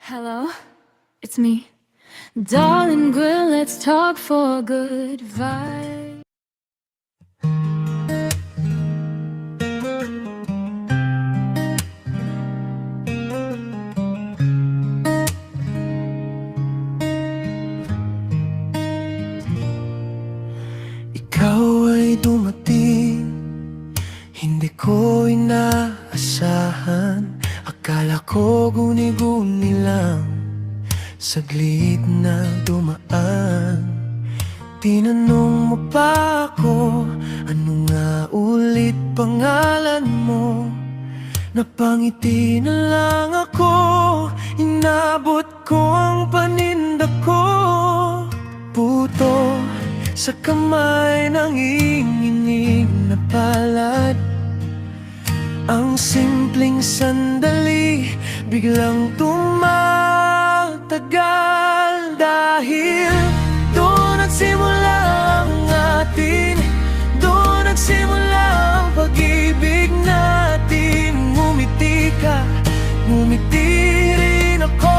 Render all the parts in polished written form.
Hello, it's me. Darling girl, let's talk for good vibe. Ikaw ay dumating, hindi ko inaasahan. Akala ko guni-guni lang, saglit na dumaan. Tinanong mo pa ako, ano nga ulit pangalan mo? Napangiti na lang ako, inabot ko ang paninda ko. Puto sa kamay ng inginig na palad, ang simpleng sandali biglang tumatagal. Dahil doon nagsimula ang atin, doon nagsimula ang pag-ibig natin. Ngumiti ka, ngumiti rin ako.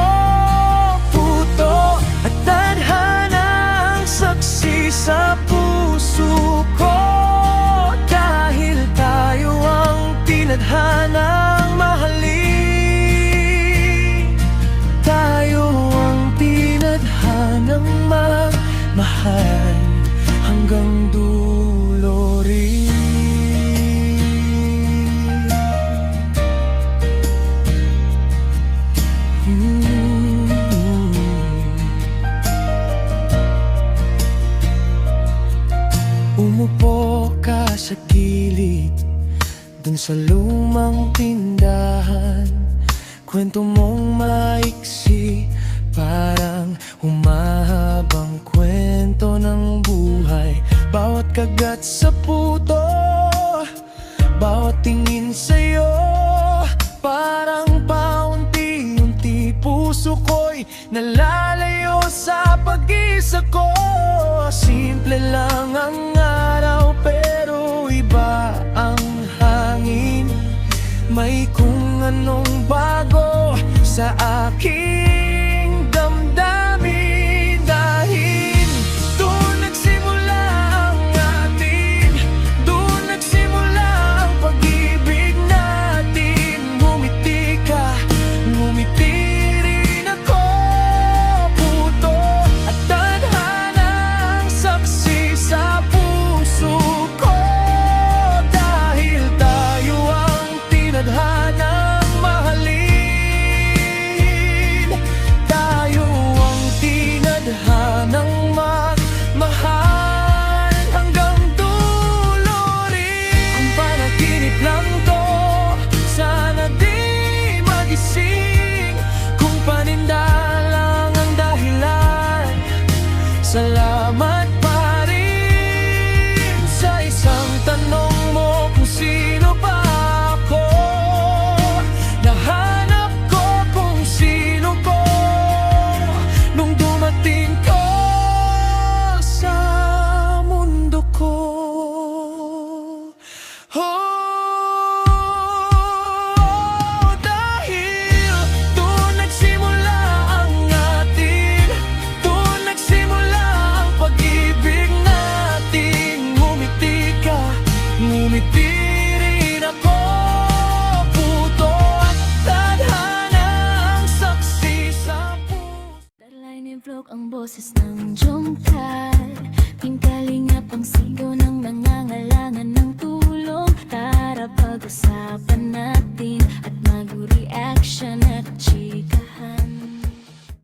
Puto at tadhana ang saksi sa puso ko. Dahil tayo ang tinadhanang mahalin, tayo ang tinadhanang mahal hanggang dulo rin. Umupo ka sa gilid dun sa lumang tindahan. Kwento mong maiksi, parang humahabang kwento ng buhay. Bawat kagat sa puto, bawat tingin sa'yo, parang paunti-unti puso ko'y nalalayo sa pag-isa ko. Simple lang ang araw pero iba ang hangin. May kung anong bago sa aking damdamin. Dahil doon nagsimula ang atin, doon nagsimula ang pag-ibig natin. Ngumiti ka, ngumiti rin ako. Puto at tadhana ang saksi sa puso ko. Dahil tayo ang tinadhanang mahalin, tayo ang tinadhanang magmahal hanggang dulo rin. Kung panaginip lang to, sana di magising. Kung paninda lang ang dahilan, salamat pa rin. Sa isang tanong mo kung sino ba ako, nahanap ko kung sino ko nung dumating ko sa mundo ko. Dahil doon nagsimula ang atin, doon nagsimula ang pag-ibig natin. Ngumiti ka, ngumiti rin ako. Puto at tadhana ang saksi sa puso. Darlay ni vlog ang boses ng Jongkal, pingkalingap ang sigaw ng nangangalit.